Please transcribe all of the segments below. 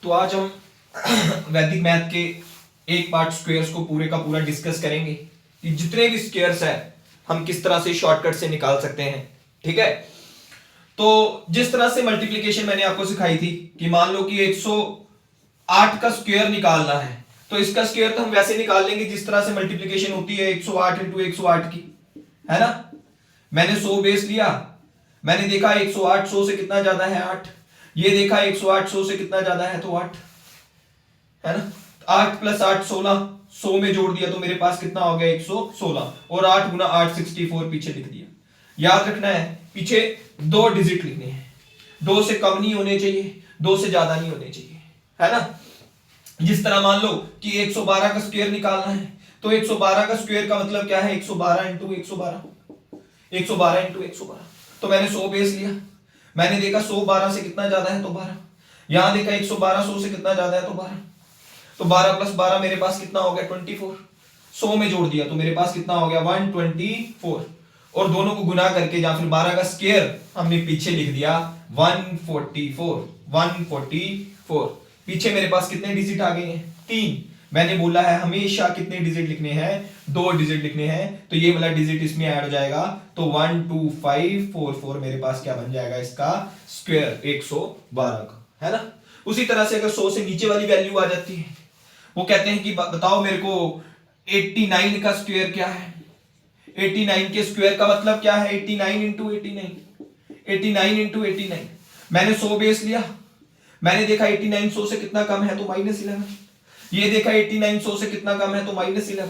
तो आज हम वैदिक मैथ के एक पार्ट स्क्वायर्स को पूरे का पूरा डिस्कस करेंगे कि जितने भी स्क्वायर्स है हम किस तरह से शॉर्टकट से निकाल सकते हैं। ठीक है, तो जिस तरह से मल्टीप्लिकेशन मैंने आपको सिखाई थी कि मान लो कि 108 का स्क्वायर निकालना है, तो इसका स्क्वायर तो हम वैसे निकाल लेंगे जिस तरह से मल्टीप्लिकेशन होती है 108 इंटू 108 की, है ना। मैंने 100 बेस लिया, मैंने देखा 108 100 से कितना ज्यादा है 8, ये देखा 108 100 से कितना ज्यादा है तो 8, है ना। 8 प्लस 8 16, 100 में जोड़ दिया तो मेरे पास कितना हो गया 116, और 8 गुना 8 64 पीछे लिख दिया। याद रखना है पीछे 2 डिजिट लिखने हैं, 2 से कम नहीं होने चाहिए, 2 से ज्यादा नहीं होने चाहिए, है ना। जिस तरह मान लो कि 112 का स्क्वायर निकालना है, तो 112 का स्क्वायर का मतलब क्या है 112 इंटू 112, 112 इंटू 112। तो मैंने 100 बेस लिया, मैंने देखा 100 12 से कितना ज्यादा है तो 12, यहां देखा 112 100 से कितना ज्यादा है तो 12, तो 12 प्लस 12 मेरे पास कितना हो गया 24, 100 में जोड़ दिया तो मेरे पास कितना हो गया 124, और दोनों को गुना करके या फिर 12 का स्क्वायर हमने पीछे लिख दिया 144। पीछे मेरे पास कितने डिजिट आ गए हैं 3। मैंने बोला है हमेशा कितने डिजिट लिखने हैं 2 डिजिट लिखने हैं, तो ये वाला डिजिट इसमें ऐड हो जाएगा, तो 12544 मेरे पास क्या बन जाएगा इसका स्क्वायर 112 का, है ना। उसी तरह से अगर 100 से नीचे वाली वैल्यू आ जाती है, वो कहते हैं कि बताओ मेरे को 89 का स्क्वायर क्या है। 89 के स्क्वायर का मतलब क्या है 89 इंटू 89, 89 इंटू 89। मैंने 100 बेस लिया, मैंने देखा 89 100 से कितना कम है तो -11, ये देखा 89 100 से कितना कम है तो -11,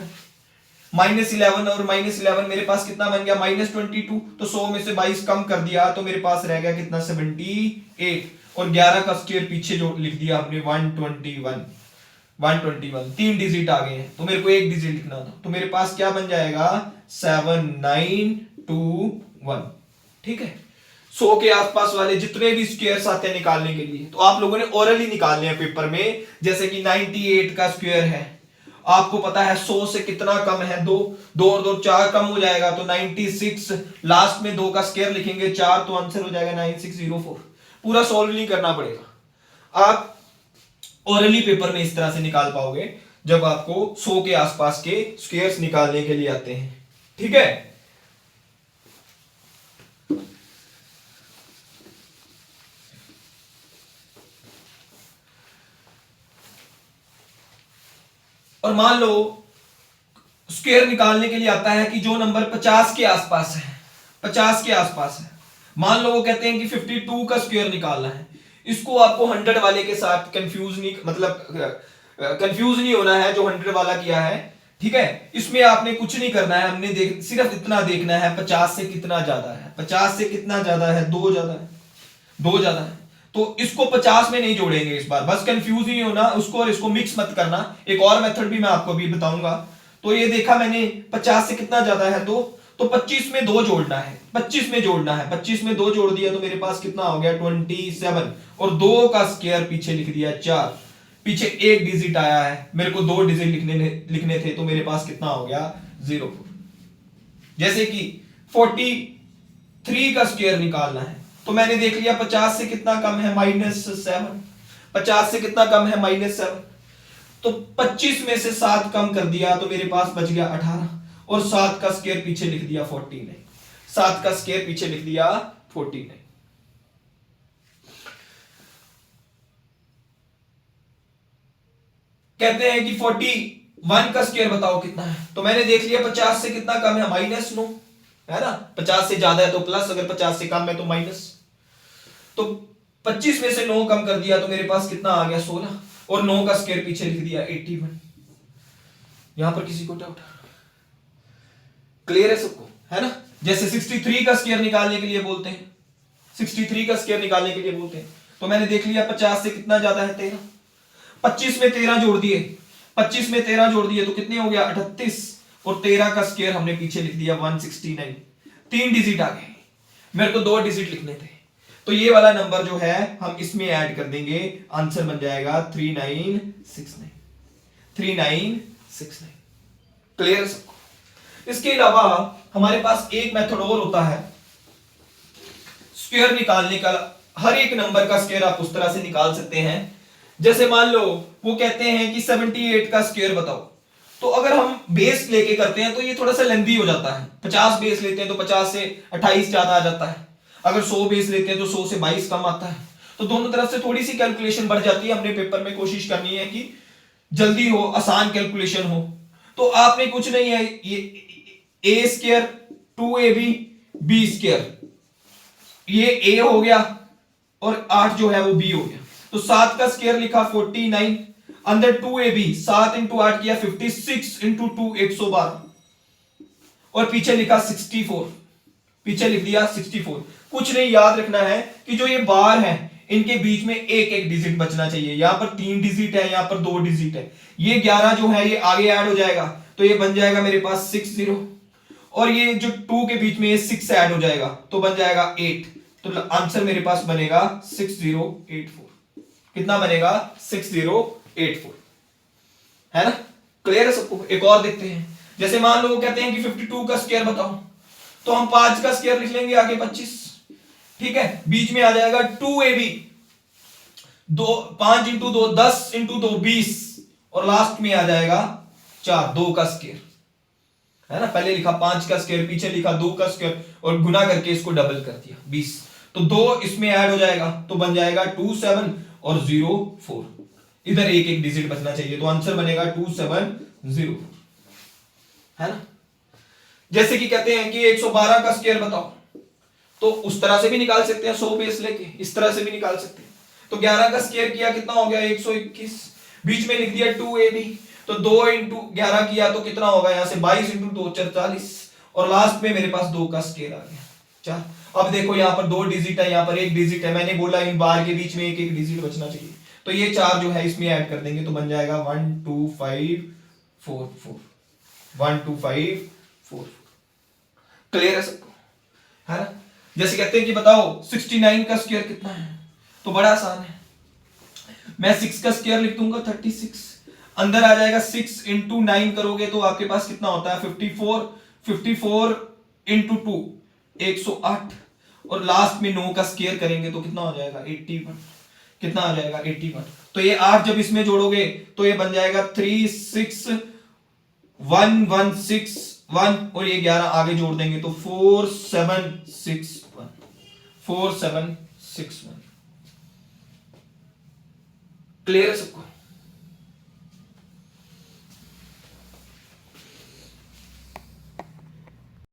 -11 और -11 मेरे पास कितना बन गया -22, तो 100 में से 22 कम कर दिया तो मेरे पास रह गया कितना 78, और 11 का स्क्वायर पीछे जो लिख दिया हमने 121, 3 डिजिट आ गए हैं तो मेरे को एक डिजिट लिखना था, तो मेरे पास क्या बन जाएगा 7921। ठीक है, 100 के आसपास वाले जितने भी स्क्वायर्स आते हैं निकालने के लिए, तो आप लोगों ने ओरली निकालने हैं पेपर में। जैसे कि 98 का स्क्वायर है, आपको पता है 100 से कितना कम है 2, 2 और 2 4 कम हो जाएगा तो 96, लास्ट में 2 का स्क्वायर लिखेंगे 4, तो आंसर हो जाएगा 9604। पूरा सॉल्व नहीं करना पड़ेगा, आप ओरली पेपर में इस तरह से निकाल पाओगे जब आपको 100 के आसपास के स्क्वायर्स निकालने के लिए आते हैं। ठीक है, और मान लो स्क्वायर निकालने के लिए आता है कि जो नंबर 50 के आसपास है, 50 के आसपास है, मान लो वो कहते हैं कि 52 का स्क्वायर निकालना है। इसको आपको 100 वाले के साथ कंफ्यूज नहीं, मतलब कंफ्यूज नहीं होना है जो 100 वाला किया है। ठीक है, इसमें आपने कुछ नहीं करना है, हमने सिर्फ इतना देखना है 50 से कितना ज्यादा है, 50 से कितना ज्यादा है 2 ज्यादा है, 2 ज्यादा है, तो इसको 50 में नहीं जोड़ेंगे इस बार, बस कंफ्यूज नहीं होना, उसको और इसको मिक्स मत करना। एक और मेथड भी मैं आपको अभी बताऊंगा। तो ये देखा मैंने 50 से कितना ज्यादा है 2, तो 25 में 2 जोड़ना है, 25 में जोड़ना है, 25 में 2 जोड़ दिया तो मेरे पास कितना हो गया 27, और 2 का स्क्वायर पीछे लिख दिया 4, पीछे एक डिजिट आया है, मेरे को 2 डिजिट लिखने थे तो मेरे पास कितना हो गया 04। जैसे कि 43 का स्क्वायर निकालना है, तो मैंने देख लिया 50 से कितना कम है -7, 50 से कितना कम है -7, तो 25 में से 7 कम कर दिया तो मेरे पास बच गया 18, और 7 का स्क्वायर पीछे लिख दिया 49, 7 का स्क्वायर पीछे लिख दिया 49। कहते हैं कि 41 का स्क्वायर बताओ कितना है, तो मैंने देख लिया 50 से कितना कम है -9, है ना, 50 से ज्यादा है तो प्लस, अगर 50 से कम है तो माइनस, तो 25 में से 9 कम कर दिया तो मेरे पास कितना आ गया 16, और 9 का स्क्वायर पीछे लिख दिया 81। यहां पर किसी को डाउट? क्लियर है सबको, है ना। जैसे 63 का स्क्वायर निकालने के लिए बोलते हैं, 63 का स्क्वायर निकालने के लिए बोलते हैं, तो मैंने देख लिया 50 से कितना ज्यादा है 13, 25 में 13 जोड़ दिए, 25 में 13 जोड़ दिए तो कितने हो गया 38, और 13 का स्क्वायर हमने पीछे लिख दिया 169, 3 डिजिट आ गए, मेरे को 2 डिजिट लिखने थे, तो ये वाला नंबर जो है हम इसमें ऐड कर देंगे, आंसर बन जाएगा 3969, 3969। क्लियर सबको? इसके अलावा हमारे पास एक मेथड और होता है स्क्वायर निकालने का। हर एक नंबर का स्क्वायर आप उस तरह से निकाल सकते हैं जैसे मान लो वो कहते हैं कि 78 का स्क्वायर बताओ, तो अगर हम बेस लेके करते हैं तो ये थोड़ा सा लेंदी हो जाता है। 50 बेस लेते हैं तो 50 से 28 ज्यादा आ जाता है, अगर 100 बेस लेते हैं तो 100 से 22 कम आता है। तो दोनों तरफ से थोड़ी सी कैलकुलेशन बढ़ जाती है। अपने पेपर में कोशिश करनी है कि जल्दी हो, आसान कैलकुलेशन हो। तो आपने कुछ नहीं है, ये ए स्क्वायर 2ab बी स्क्वायर, ये ए हो गया और 8 जो है वो बी हो गया। तो 7 का स्क्वायर लिखा 49, अंदर 2ab, 7 इंटू 8 किया 56 इंटू 2 112, और पीछे लिखा 64, पीछे लिख दिया 64। कुछ नहीं, याद रखना है कि जो ये बार है इनके बीच में एक एक डिजिट बचना चाहिए। यहां पर 3 डिजिट है, यहां पर 2 डिजिट है। ये 11 जो है ये आगे ऐड हो जाएगा तो ये बन जाएगा मेरे पास 60, और ये जो 2 के बीच में ये 6 ऐड हो जाएगा तो बन जाएगा 8। तो आंसर मेरे पास बनेगा 6084। कितना बनेगा? 6084, है ना? क्लियर है सबको? एक और देखते हैं। जैसे मान लो वो कहते हैं कि 52 का स्क्वायर बताओ, तो हम 5 का स्क्वायर लिख लेंगे, आगे 25, ठीक है। बीच में आ जाएगा 2ab, 5 इंटू 2 10 इंटू 2 20, और लास्ट में आ जाएगा 4, 2 का स्क्वायर, है ना। पहले लिखा 5 का स्क्वायर, पीछे लिखा 2 का स्क्वायर, और गुना करके इसको डबल कर दिया 20। तो 2 इसमें ऐड हो जाएगा तो बन जाएगा 27 और 04। इधर एक एक डिजिट बचना चाहिए, तो आंसर बनेगा 2704, है ना। जैसे कि कहते हैं कि 112 का स्क्वायर बताओ, तो उस तरह से भी निकाल सकते हैं, 100 बेस लेके, इस तरह से भी निकाल सकते हैं। तो 11 का स्क्वायर किया कितना हो गया? 121, बीच में लिख दिया 2ab, तो 2 इंटू 11 किया तो कितना होगा? यहां से 22 इंटू 2 44, और लास्ट में मेरे पास 2 का स्क्वायर आ गया 4। अब देखो यहाँ पर 2 डिजिट है, यहाँ पर 1 डिजिट है। मैंने बोला इन बार के बीच में एक एक डिजिट बचना चाहिए, तो ये 4 जो है इसमें ऐड कर देंगे तो बन जाएगा 12544, 12544। क्लियर है सबको, है ना। जैसे कहते हैं कि बताओ 69 का स्क्वायर कितना है, तो बड़ा आसान है। मैं 6 का स्क्वायर लिख दूंगा 36, अंदर आ जाएगा 6 इंटू 9 करोगे तो आपके पास कितना होता है? 54, 54 इंटू 2 108, और लास्ट में 9 का स्क्वायर करेंगे तो कितना हो जाएगा? 81। कितना आ जाएगा? 81। तो ये 8 जब इसमें जोड़ोगे तो ये बन जाएगा 36116 और ये 11 आगे जोड़ देंगे तो 4761, 4761। क्लियर है सबको?